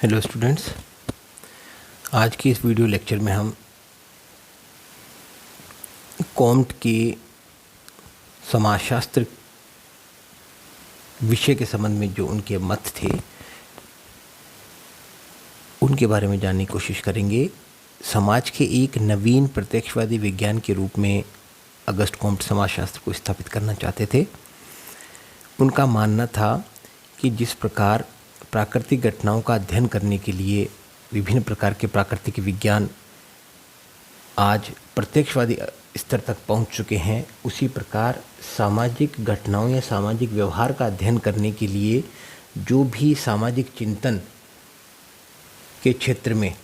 Hello students, आज की इस वीडियो लेक्चर में हम कॉम्ट के समाजशास्त्र विषय के संबंध में जो उनके मत थे उनके बारे में जानने की कोशिश करेंगे। समाज के एक नवीन प्रत्यक्षवादी विज्ञान के रूप में अगस्ट कॉम्ट समाजशास्त्र को स्थापित करना चाहते थे। उनका मानना था कि जिस प्रकार प्राकृतिक घटनाओं का अध्ययन करने के लिए विभिन्न प्रकार के प्राकृतिक विज्ञान आज प्रत्यक्षवादी स्तर तक पहुंच चुके हैं, उसी प्रकार सामाजिक घटनाओं या सामाजिक व्यवहार का अध्ययन करने के लिए जो भी सामाजिक चिंतन के क्षेत्र में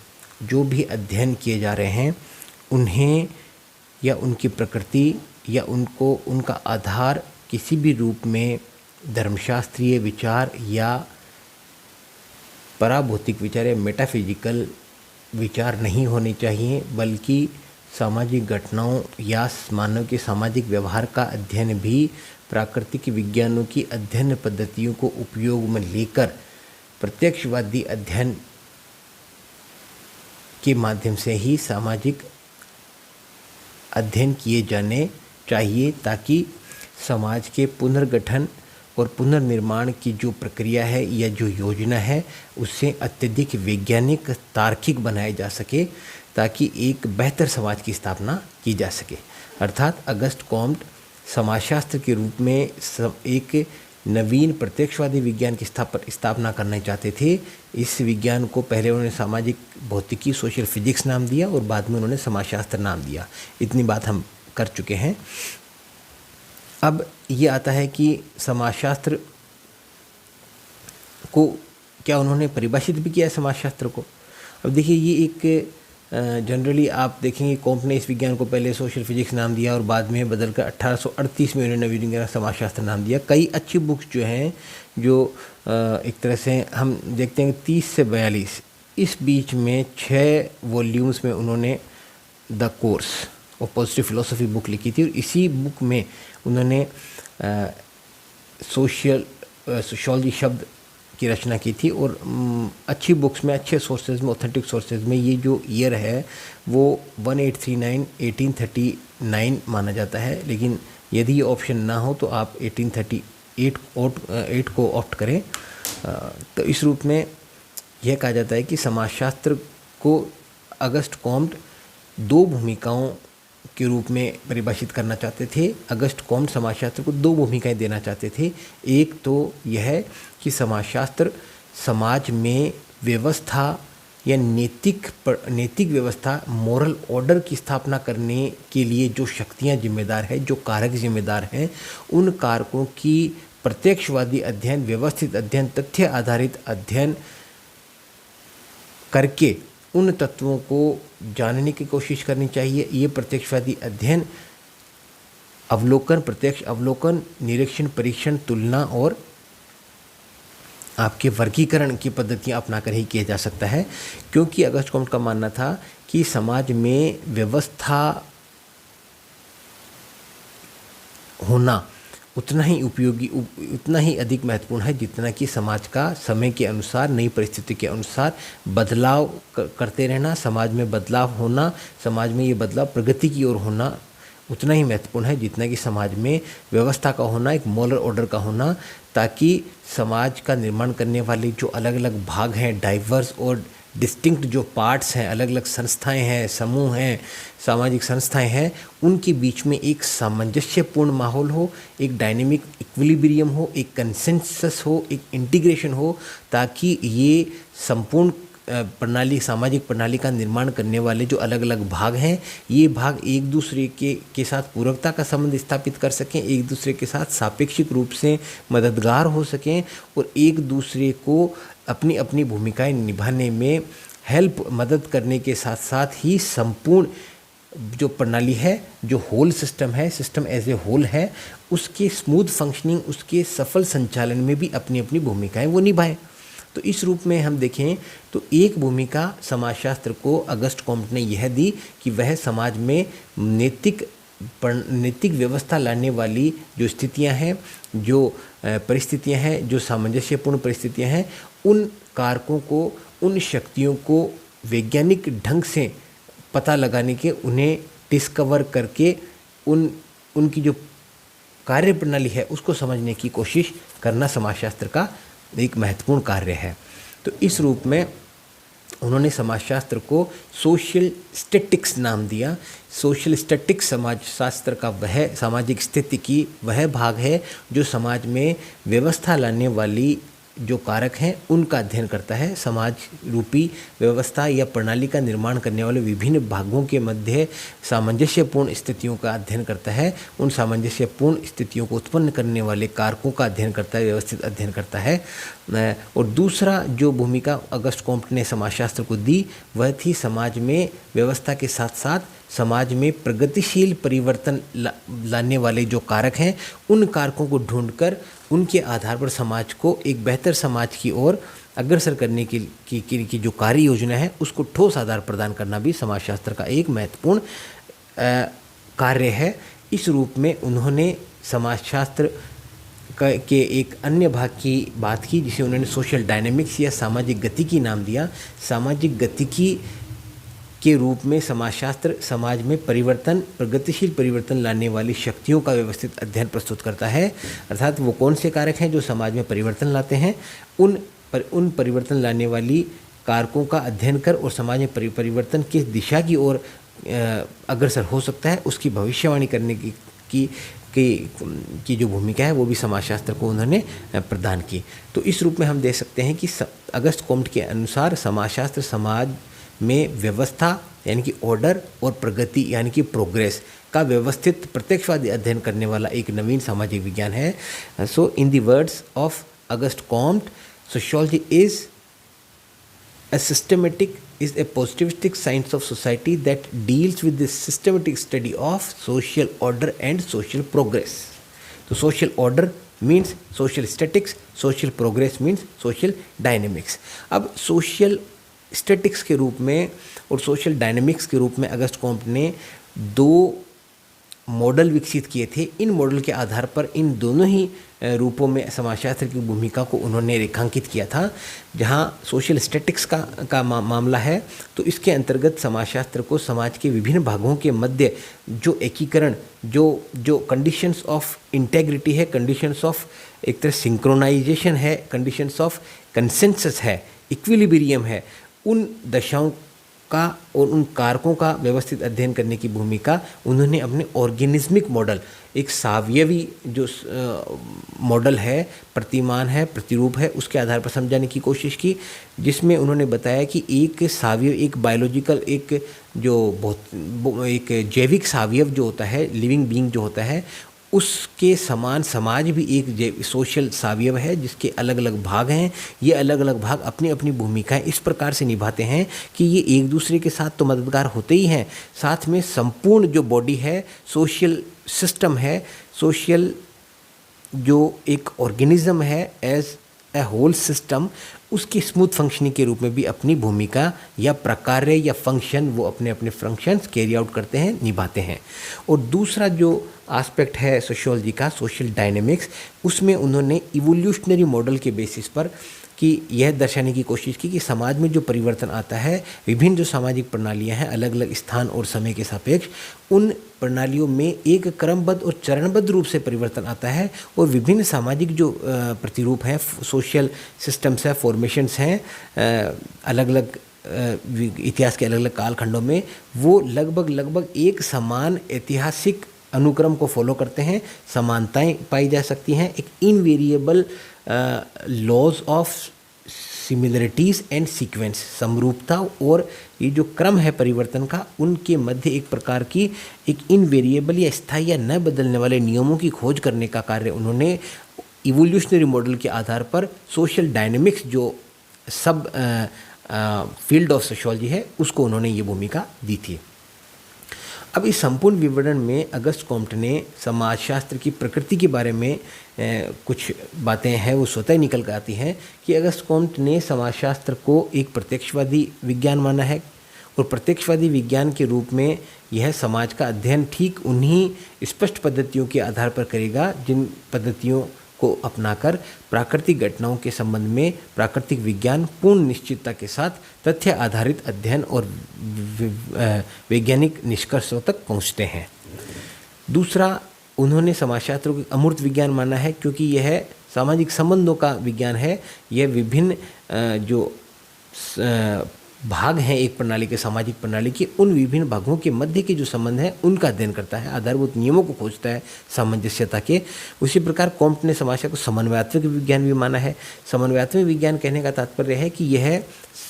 जो भी अध्ययन किए जा रहे हैं उन्हें या उनकी प्रकृति या उनका आधार किसी भी रूप में धर्मशास्त्रीय विचार या पराभौतिक विचार या मेटाफिजिकल विचार नहीं होने चाहिए, बल्कि सामाजिक घटनाओं या मानव के सामाजिक व्यवहार का अध्ययन भी प्राकृतिक विज्ञानों की अध्ययन पद्धतियों को उपयोग में लेकर प्रत्यक्षवादी अध्ययन के माध्यम से ही सामाजिक अध्ययन किए जाने चाहिए, ताकि समाज के पुनर्गठन और पुनर्निर्माण की जो प्रक्रिया है या जो योजना है उससे अत्यधिक वैज्ञानिक तार्किक बनाया जा सके, ताकि एक बेहतर समाज की स्थापना की जा सके। अर्थात अगस्ट कॉम्ट समाजशास्त्र के रूप में एक नवीन प्रत्यक्षवादी विज्ञान की स्थापना करना चाहते थे। इस विज्ञान को पहले उन्होंने सामाजिक भौतिकी सोशल फिजिक्स नाम दिया और बाद में उन्होंने समाजशास्त्र नाम दिया। इतनी बात हम कर चुके हैं। अब ये आता है कि समाजशास्त्र को क्या उन्होंने परिभाषित भी किया है समाजशास्त्र को। अब देखिए, ये एक जनरली आप देखेंगे कॉम्ट ने इस विज्ञान को पहले सोशल फिजिक्स नाम दिया और बाद में बदलकर 1838 में उन्होंने नवीन विज्ञान समाजशास्त्र नाम दिया। कई अच्छी बुक्स जो हैं जो एक तरह से हम देखते हैं 30 से 42 इस बीच में 6 वॉल्यूम्स में उन्होंने द कोर्स और पॉजिटिव फिलोसफी बुक लिखी थी, और इसी बुक में उन्होंने सोशियोलॉजी शब्द की रचना की थी। और अच्छी बुक्स में, अच्छे सोर्सेज में, ऑथेंटिक सोर्सेज में ये जो ईयर है वो 1839 माना जाता है, लेकिन यदि ये ऑप्शन ना हो तो आप 1838 को ऑप्ट करें। तो इस रूप में यह कहा जाता है कि समाजशास्त्र को अगस्ट कॉम्ट 2 भूमिकाओं के रूप में परिभाषित करना चाहते थे। अगस्ट कॉम्ट समाजशास्त्र को 2 भूमिकाएं देना चाहते थे। एक तो यह कि समाजशास्त्र समाज में व्यवस्था या नैतिक व्यवस्था, मोरल ऑर्डर की स्थापना करने के लिए जो शक्तियां जिम्मेदार है, जो कारक जिम्मेदार हैं, उन कारकों की प्रत्यक्षवादी अध्ययन, व्यवस्थित अध्ययन, तथ्य आधारित अध्ययन करके उन तत्वों को जानने की कोशिश करनी चाहिए। ये प्रत्यक्षवादी अध्ययन अवलोकन, प्रत्यक्ष अवलोकन, निरीक्षण, परीक्षण, तुलना और आपके वर्गीकरण की पद्धतियां अपनाकर ही किया जा सकता है। क्योंकि अगस्ट कॉम्ट का मानना था कि समाज में व्यवस्था होना उतना ही उपयोगी, उतना ही अधिक महत्वपूर्ण है जितना कि समाज का समय के अनुसार, नई परिस्थिति के अनुसार बदलाव करते रहना, समाज में बदलाव होना, समाज में ये बदलाव प्रगति की ओर होना उतना ही महत्वपूर्ण है जितना कि समाज में व्यवस्था का होना, एक मोरल ऑर्डर का होना, ताकि समाज का निर्माण करने वाले जो अलग अलग भाग हैं, डाइवर्स और डिस्टिंक्ट जो पार्ट्स हैं, अलग अलग संस्थाएं हैं, समूह हैं, सामाजिक संस्थाएं हैं, उनके बीच में एक सामंजस्यपूर्ण माहौल हो, एक डायनेमिक इक्विलिब्रियम हो, एक कंसेंसस हो, एक इंटीग्रेशन हो, ताकि ये संपूर्ण प्रणाली, सामाजिक प्रणाली का निर्माण करने वाले जो अलग अलग भाग हैं, ये भाग एक दूसरे के साथ पूरकता का संबंध स्थापित कर सकें, एक दूसरे के साथ सापेक्षिक रूप से मददगार हो सकें और एक दूसरे को अपनी अपनी भूमिकाएं निभाने में मदद करने के साथ साथ ही संपूर्ण जो प्रणाली है, जो होल सिस्टम है, सिस्टम एज ए होल है, उसके स्मूथ फंक्शनिंग, उसके सफल संचालन में भी अपनी अपनी भूमिकाएं वो निभाएं। तो इस रूप में हम देखें तो एक भूमिका समाजशास्त्र को अगस्ट कॉम्ट ने यह दी कि वह समाज में नैतिक व्यवस्था लाने वाली जो स्थितियां हैं, जो परिस्थितियां हैं, जो सामंजस्यपूर्ण परिस्थितियां हैं, उन कारकों को उन शक्तियों को वैज्ञानिक ढंग से पता लगाने के, उन्हें डिस्कवर करके उनकी जो कार्य प्रणाली है उसको समझने की कोशिश करना समाजशास्त्र का एक महत्वपूर्ण कार्य है। तो इस रूप में उन्होंने समाजशास्त्र को सोशल स्टैटिक्स नाम दिया। सोशल स्टैटिक्स समाजशास्त्र का वह सामाजिक स्थिति की वह भाग है जो समाज में व्यवस्था लाने वाली जो कारक हैं उनका अध्ययन करता है। समाज रूपी व्यवस्था या प्रणाली का निर्माण करने वाले विभिन्न भागों के मध्य सामंजस्यपूर्ण स्थितियों का अध्ययन करता है। उन सामंजस्यपूर्ण स्थितियों को उत्पन्न करने वाले कारकों का अध्ययन करता है, व्यवस्थित अध्ययन करता है। और दूसरा जो भूमिका अगस्ट कॉम्ट ने समाजशास्त्र को दी वह थी समाज में व्यवस्था के साथ साथ समाज में प्रगतिशील परिवर्तन लाने वाले जो कारक हैं उन कारकों को ढूंढकर उनके आधार पर समाज को एक बेहतर समाज की ओर अग्रसर करने की जो कार्य योजना है उसको ठोस आधार प्रदान करना भी समाजशास्त्र का एक महत्वपूर्ण कार्य है। इस रूप में उन्होंने समाजशास्त्र के एक अन्य भाग की बात की जिसे उन्होंने सोशल डायनेमिक्स या सामाजिक गतिकी नाम दिया। सामाजिक गतिकी के रूप में समाजशास्त्र समाज में परिवर्तन, प्रगतिशील परिवर्तन लाने वाली शक्तियों का व्यवस्थित अध्ययन प्रस्तुत करता है। अर्थात वो कौन से कारक हैं जो समाज में परिवर्तन लाते हैं, उन परिवर्तन लाने वाली कारकों का अध्ययन कर और समाज में परिवर्तन किस दिशा की ओर अग्रसर हो सकता है उसकी भविष्यवाणी करने की जो भूमिका है वो भी समाजशास्त्र को उन्होंने प्रदान की। तो इस रूप में हम देख सकते हैं कि अगस्त कॉम्ट के अनुसार समाजशास्त्र समाज में व्यवस्था यानी कि ऑर्डर और प्रगति यानी कि प्रोग्रेस का व्यवस्थित प्रत्यक्षवादी अध्ययन करने वाला एक नवीन सामाजिक विज्ञान है। So in the words of Auguste Comte, sociology is a positivistic science of society that deals with the systematic study of social order and social progress. So social order means social statics, social progress means social dynamics. अब social statics के रूप में और social dynamics के रूप में August Comte ने दो मॉडल विकसित किए थे। इन मॉडल के आधार पर इन दोनों ही रूपों में समाजशास्त्र की भूमिका को उन्होंने रेखांकित किया था। जहां सोशल स्टैटिक्स का मामला है तो इसके अंतर्गत समाजशास्त्र को समाज के विभिन्न भागों के मध्य जो एकीकरण, जो कंडीशंस ऑफ इंटेग्रिटी है, कंडीशंस ऑफ एक तरह सिंक्रोनाइजेशन है, कंडीशंस ऑफ कंसेंसस है, इक्विलिब्रियम है, उन दशाओं का और उन कारकों का व्यवस्थित अध्ययन करने की भूमिका उन्होंने अपने ऑर्गेनिज्मिक मॉडल, एक सावयवी जो मॉडल है, प्रतिमान है, प्रतिरूप है, उसके आधार पर समझाने की कोशिश की, जिसमें उन्होंने बताया कि एक सावयव, एक बायोलॉजिकल, एक जैविक सावयव जो होता है, लिविंग बीइंग जो होता है, उसके समान समाज भी एक सोशल सावयव है जिसके अलग अलग भाग हैं। ये अलग अलग भाग अपनी अपनी भूमिकाएं इस प्रकार से निभाते हैं कि ये एक दूसरे के साथ तो मददगार होते ही हैं, साथ में संपूर्ण जो बॉडी है, सोशल सिस्टम है, सोशल जो एक ऑर्गेनिज्म है एज ए होल सिस्टम, उसकी स्मूथ फंक्शनिंग के रूप में भी अपनी भूमिका या प्रकार्य या फंक्शन वो अपने अपने फंक्शंस कैरी आउट करते हैं, निभाते हैं। और दूसरा जो एस्पेक्ट है सोशियोलॉजी का, सोशल डायनेमिक्स, उसमें उन्होंने इवोल्यूशनरी मॉडल के बेसिस पर कि यह दर्शाने की कोशिश की कि समाज में जो परिवर्तन आता है, विभिन्न जो सामाजिक प्रणालियां हैं अलग अलग स्थान और समय के सापेक्ष, उन प्रणालियों में एक क्रमबद्ध और चरणबद्ध रूप से परिवर्तन आता है और विभिन्न सामाजिक जो प्रतिरूप हैं, सोशल सिस्टम्स हैं, फॉर्मेशंस हैं, अलग अलग इतिहास के अलग अलग कालखंडों में वो लगभग एक समान ऐतिहासिक अनुक्रम को फॉलो करते हैं। समानताएं पाई जा सकती हैं, एक invariable laws of similarities and sequence, समरूपता और ये जो क्रम है परिवर्तन का, उनके मध्य एक प्रकार की एक इनवेरिएबल या स्थायी या न बदलने वाले नियमों की खोज करने का कार्य उन्होंने इवोल्यूशनरी मॉडल के आधार पर सोशल डायनेमिक्स जो सब फील्ड ऑफ सोशियोलॉजी है उसको उन्होंने ये भूमिका दी थी। अब इस संपूर्ण विवरण में अगस्ट कॉम्ट ने समाजशास्त्र की प्रकृति के बारे में कुछ बातें हैं वो स्वतः निकल कर आती हैं कि अगस्ट कॉम्ट ने समाजशास्त्र को एक प्रत्यक्षवादी विज्ञान माना है और प्रत्यक्षवादी विज्ञान के रूप में यह समाज का अध्ययन ठीक उन्हीं स्पष्ट पद्धतियों के आधार पर करेगा जिन पद्धतियों को अपनाकर प्राकृतिक घटनाओं के संबंध में प्राकृतिक विज्ञान पूर्ण निश्चितता के साथ तथ्य आधारित अध्ययन और वैज्ञानिक निष्कर्षों तक पहुँचते हैं। दूसरा, उन्होंने समाजशास्त्र को अमूर्त विज्ञान माना है क्योंकि यह सामाजिक संबंधों का विज्ञान है। यह विभिन्न जो भाग हैं एक प्रणाली के, सामाजिक प्रणाली के, उन विभिन्न भागों के मध्य के जो संबंध है उनका अध्ययन करता है, आधारभूत नियमों को खोजता है सामंजस्यता के। उसी प्रकार कॉम्ट ने समाजशास्त्र को समन्वयात्मक विज्ञान भी माना है। समन्वयात्मक विज्ञान कहने का तात्पर्य है कि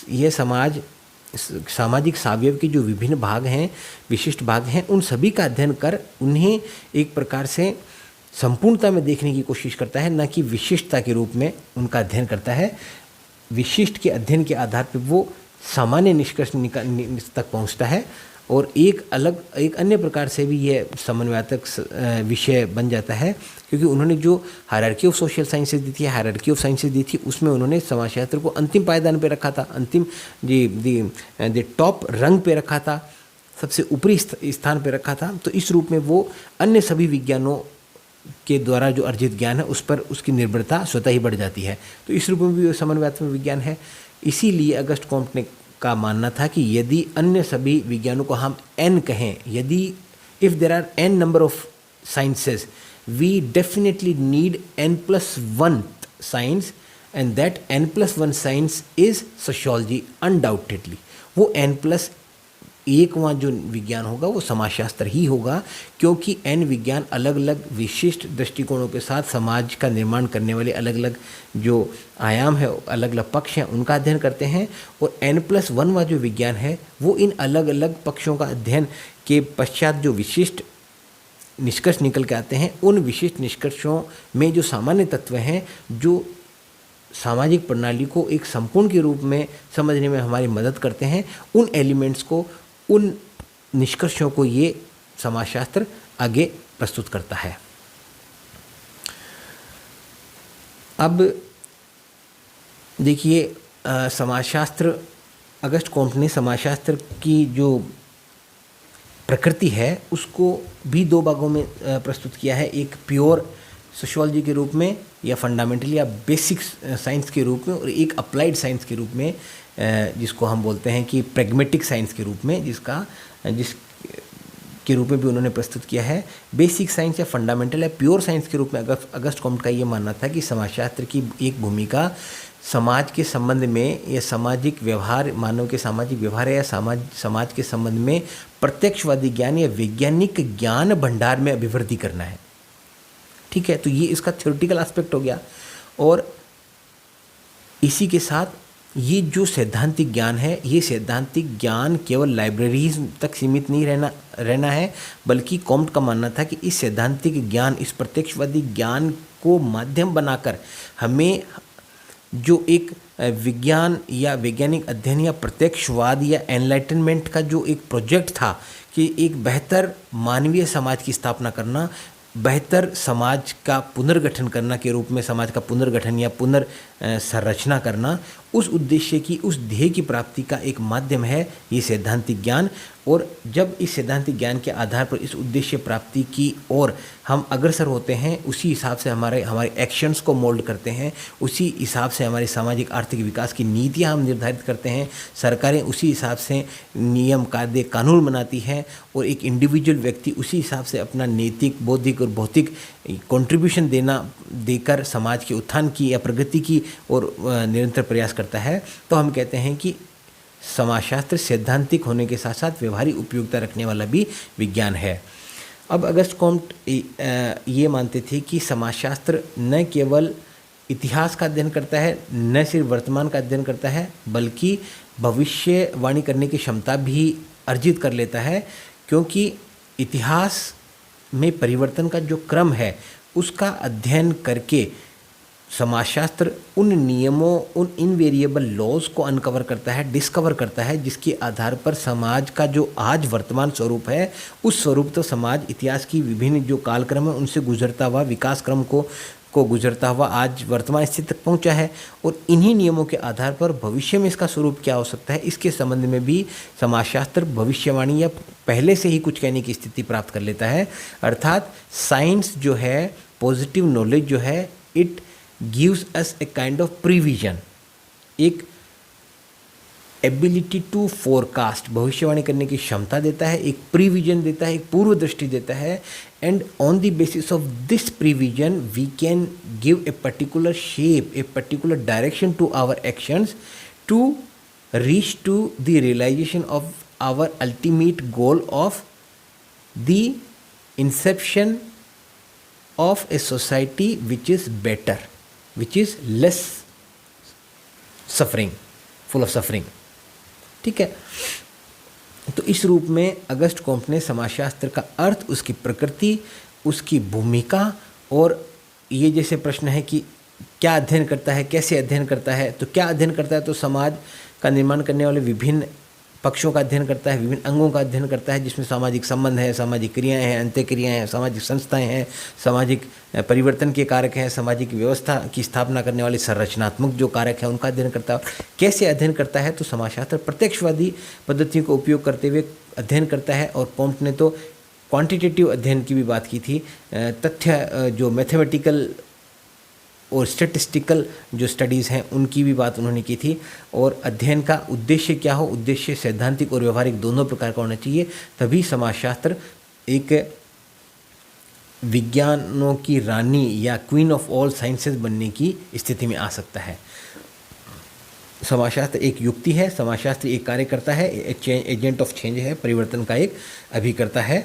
यह सामाजिक सावयव के जो विभिन्न भाग हैं, विशिष्ट भाग हैं, उन सभी का अध्ययन कर उन्हें एक प्रकार से संपूर्णता में देखने की कोशिश करता है, न कि विशिष्टता के रूप में उनका अध्ययन करता है। विशिष्ट के अध्ययन के आधार पर वो सामान्य निष्कर्ष तक पहुंचता है और एक अन्य प्रकार से भी यह समन्वयात्मक विषय बन जाता है क्योंकि उन्होंने जो हायरार्की ऑफ सोशल साइंसेज दी थी, हायरार्की ऑफ साइंसेज दी थी, उसमें उन्होंने समाजशास्त्र को अंतिम पायदान पे रखा था, अंतिम दी टॉप रंग पे रखा था, सबसे ऊपरी स्थान पे रखा था। तो इस रूप में वो अन्य सभी विज्ञानों के द्वारा जो अर्जित ज्ञान है उस पर उसकी निर्भरता स्वतः ही बढ़ जाती है। तो इस रूप में भी समन्वयात्मक विज्ञान है। इसीलिए अगस्ट कॉम्ट का मानना था कि यदि अन्य सभी विज्ञानों को हम n कहें, यदि if there are n number of sciences, we definitely need n+1 science and that n+1 science is sociology undoubtedly. वो n+1 जो विज्ञान होगा वो समाजशास्त्र ही होगा क्योंकि n विज्ञान अलग अलग विशिष्ट दृष्टिकोणों के साथ समाज का निर्माण करने वाले अलग अलग जो आयाम है, अलग अलग पक्ष हैं, उनका अध्ययन करते हैं। और n+1 जो विज्ञान है वो इन अलग अलग पक्षों का अध्ययन के पश्चात जो विशिष्ट निष्कर्ष निकल के आते हैं, उन विशिष्ट निष्कर्षों में जो सामान्य तत्व हैं जो सामाजिक प्रणाली को एक संपूर्ण के रूप में समझने में हमारी मदद करते हैं, उन एलिमेंट्स को, उन निष्कर्षों को ये समाजशास्त्र आगे प्रस्तुत करता है। अब देखिए, समाजशास्त्र, अगस्ट कॉम्ट ने समाजशास्त्र की जो प्रकृति है उसको भी दो भागों में प्रस्तुत किया है। एक प्योर सोशियोलॉजी के रूप में या फंडामेंटल या बेसिक साइंस के रूप में, और एक अप्लाइड साइंस के रूप में जिसको हम बोलते हैं कि प्रैग्मेटिक साइंस के रूप में, जिस के रूप में भी उन्होंने प्रस्तुत किया है। बेसिक साइंस या फंडामेंटल या प्योर साइंस के रूप में अगस्ट कॉम्ट का ये मानना था कि समाजशास्त्र की एक भूमिका समाज के संबंध में या सामाजिक व्यवहार, मानव के सामाजिक व्यवहार या समाज के संबंध में प्रत्यक्षवादी ज्ञान या वैज्ञानिक ज्ञान भंडार में अभिवृद्धि करना है। ठीक है, तो ये इसका थ्योरेटिकल एस्पेक्ट हो गया। और इसी के साथ ये जो सैद्धांतिक ज्ञान है, ये सैद्धांतिक ज्ञान केवल लाइब्रेरीज तक सीमित नहीं रहना है, बल्कि कॉम्ट का मानना था कि इस सैद्धांतिक ज्ञान, इस प्रत्यक्षवादी ज्ञान को माध्यम बनाकर हमें जो एक विज्ञान या वैज्ञानिक अध्ययन या प्रत्यक्षवाद या एनलाइटनमेंट का जो एक प्रोजेक्ट था कि एक बेहतर मानवीय समाज की स्थापना करना, बेहतर समाज का पुनर्गठन करना के रूप में समाज का पुनर्गठन या पुनर्संरचना करना, उस उद्देश्य की, उस ध्येय की प्राप्ति का एक माध्यम है ये सैद्धांतिक ज्ञान। और जब इस सैद्धांतिक ज्ञान के आधार पर इस उद्देश्य प्राप्ति की ओर हम अग्रसर होते हैं, उसी हिसाब से हमारे एक्शंस को मोल्ड करते हैं, उसी हिसाब से हमारे सामाजिक आर्थिक विकास की नीतियां हम निर्धारित करते हैं, सरकारें उसी हिसाब से नियम कायदे कानून बनाती हैं, और एक इंडिविजुअल व्यक्ति उसी हिसाब से अपना नैतिक, बौद्धिक और भौतिक कंट्रीब्यूशन देकर समाज के उत्थान की या प्रगति की और निरंतर प्रयास करता है। तो हम कहते हैं कि समाजशास्त्र सैद्धांतिक होने के साथ साथ व्यवहारिक उपयोगिता रखने वाला भी विज्ञान है। अब अगस्ट कॉम्ट ये मानते थे कि समाजशास्त्र न केवल इतिहास का अध्ययन करता है, न सिर्फ वर्तमान का अध्ययन करता है, बल्कि भविष्यवाणी करने की क्षमता भी अर्जित कर लेता है, क्योंकि इतिहास में परिवर्तन का जो क्रम है उसका अध्ययन करके समाजशास्त्र उन नियमों, उन इनवेरिएबल लॉज को अनकवर करता है, डिस्कवर करता है, जिसके आधार पर समाज का जो आज वर्तमान स्वरूप है, उस स्वरूप तो समाज इतिहास की विभिन्न जो कालक्रम है उनसे गुजरता हुआ, विकास क्रम को गुजरता हुआ आज वर्तमान स्थिति तक पहुंचा है। और इन्हीं नियमों के आधार पर भविष्य में इसका स्वरूप क्या हो सकता है, इसके संबंध में भी समाजशास्त्र भविष्यवाणी या पहले से ही कुछ कहने की स्थिति प्राप्त कर लेता है। अर्थात साइंस जो है, पॉजिटिव नॉलेज जो है, it gives us a kind of prevision, एक एबिलिटी टू फोरकास्ट, भविष्यवाणी करने की क्षमता देता है, एक प्रीविजन देता है, एक पूर्व दृष्टि देता है। And on the basis of this prevision we can give a particular shape, a particular direction to our actions to reach to the realization of our ultimate goal of the inception of a society which is better, which is less suffering, full of suffering। ठीक है, तो इस रूप में August Comte ने समाजशास्त्र का अर्थ, उसकी प्रकृति, उसकी भूमिका, और ये जैसे प्रश्न है कि क्या अध्ययन करता है, कैसे अध्ययन करता है, तो क्या अध्ययन करता है, तो समाज का निर्माण करने वाले विभिन्न पक्षों का अध्ययन करता है, विभिन्न अंगों का अध्ययन करता है, जिसमें सामाजिक संबंध है, सामाजिक क्रियाएं हैं, अंत्य क्रियाएं हैं, सामाजिक संस्थाएं हैं, सामाजिक परिवर्तन के कारक हैं, सामाजिक व्यवस्था की स्थापना करने वाले संरचनात्मक जो कारक हैं उनका अध्ययन करता है। कैसे अध्ययन करता है, तो समाजशास्त्र प्रत्यक्षवादी पद्धतियों का उपयोग करते हुए अध्ययन करता है। और कॉम्ट ने तो क्वांटिटेटिव अध्ययन की भी बात की थी, तथ्य जो मैथमेटिकल और स्टैटिस्टिकल जो स्टडीज़ हैं उनकी भी बात उन्होंने की थी। और अध्ययन का उद्देश्य क्या हो, उद्देश्य सैद्धांतिक और व्यवहारिक दोनों प्रकार का होना चाहिए, तभी समाजशास्त्र एक विज्ञानों की रानी या क्वीन ऑफ ऑल साइंसेस बनने की स्थिति में आ सकता है। समाजशास्त्र एक युक्ति है, समाजशास्त्र एक कार्य करता है, एजेंट ऑफ चेंज है, परिवर्तन का एक अभिकर्ता है।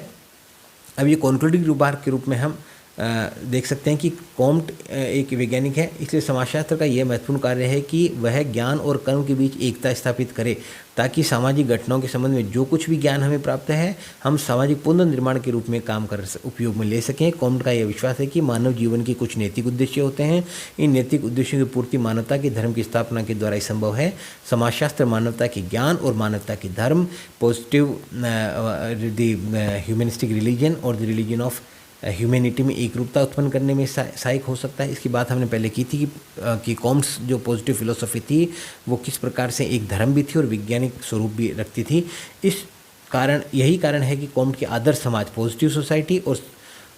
अब ये कॉन्क्लूडिंग रिमार्क के रूप में हम देख सकते हैं कि कॉम्ट एक वैज्ञानिक है, इसलिए समाजशास्त्र का यह महत्वपूर्ण कार्य है कि वह ज्ञान और कर्म के बीच एकता स्थापित करे, ताकि सामाजिक घटनाओं के संबंध में जो कुछ भी ज्ञान हमें प्राप्त है हम सामाजिक पुनर्निर्माण के रूप में काम कर उपयोग में ले सकें। कॉम्ट का यह विश्वास है कि मानव जीवन के कुछ नैतिक उद्देश्य होते हैं, इन नैतिक उद्देश्यों की पूर्ति मानवता के धर्म की स्थापना के द्वारा ही संभव है। समाजशास्त्र मानवता के ज्ञान और मानवता के धर्म, पॉजिटिव द ह्यूमनिस्टिक रिलीजन और द रिलीजन ऑफ ह्यूमैनिटी में एक रूपता उत्पन्न करने में सहायक हो सकता है। इसकी बात हमने पहले की थी कि कॉम्ट्स जो पॉजिटिव फिलोसॉफी थी वो किस प्रकार से एक धर्म भी थी और वैज्ञानिक स्वरूप भी रखती थी। यही कारण है कि कॉम्ट के आदर्श समाज, पॉजिटिव सोसाइटी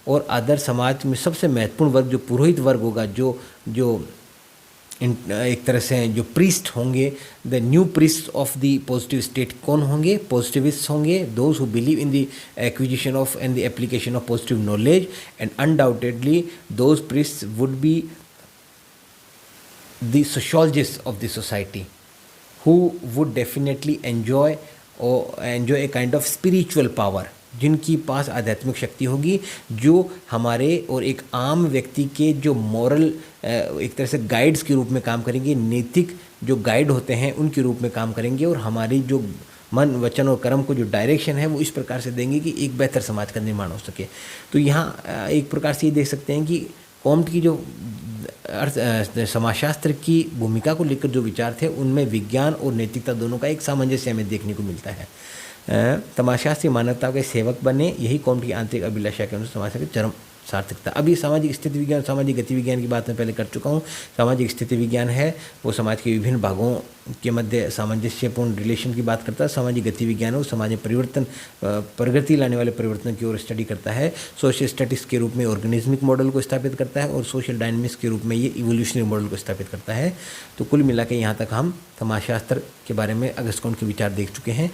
और आदर्श समाज में सबसे महत्वपूर्ण वर्ग जो पुरोहित वर्ग होगा, जो एक तरह से जो प्रीस्ट होंगे, the new priest of the positive state कौन होंगे, पॉजिटिविस्ट होंगे, those who believe in the acquisition of and the application of positive knowledge, and undoubtedly those priest would be the sociologist of the society who would definitely enjoy A kind of spiritual power, जिनकी पास आध्यात्मिक शक्ति होगी, जो हमारे और एक आम व्यक्ति के जो मॉरल एक तरह से गाइड्स के रूप में काम करेंगे, नैतिक जो गाइड होते हैं उनके रूप में काम करेंगे, और हमारी जो मन, वचन और कर्म को जो डायरेक्शन है वो इस प्रकार से देंगे कि एक बेहतर समाज का निर्माण हो सके। तो यहाँ एक प्रकार से ये देख सकते हैं कि कॉम्ट की जो समाजशास्त्र की भूमिका को लेकर जो विचार थे उनमें विज्ञान और नैतिकता दोनों का एक सामंजस्य हमें देखने को मिलता है। समाजशास्त्री मानवता के सेवक बने, यही कॉम्ट की आंतरिक अभिलाषा के अनुसार समाज की चरम सार्थकता। अभी सामाजिक स्थिति विज्ञान, सामाजिक गति विज्ञान की बात मैं पहले कर चुका हूँ। सामाजिक स्थिति विज्ञान है वो समाज के विभिन्न भागों के मध्य सामंजस्यपूर्ण रिलेशन की बात करता है। सामाजिक गति विज्ञान है वो समाज में परिवर्तन, प्रगति लाने वाले परिवर्तन की ओर स्टडी करता है। सोशल स्टैटिक्स के रूप में ऑर्गेनिज्मिक मॉडल को स्थापित करता है, और सोशल डायनेमिक्स के रूप में ये इवोल्यूशनरी मॉडल को स्थापित करता है। तो कुल मिला के यहाँ तक हम समाजशास्त्र के बारे में अगस्त कॉम्ट के विचार देख चुके हैं।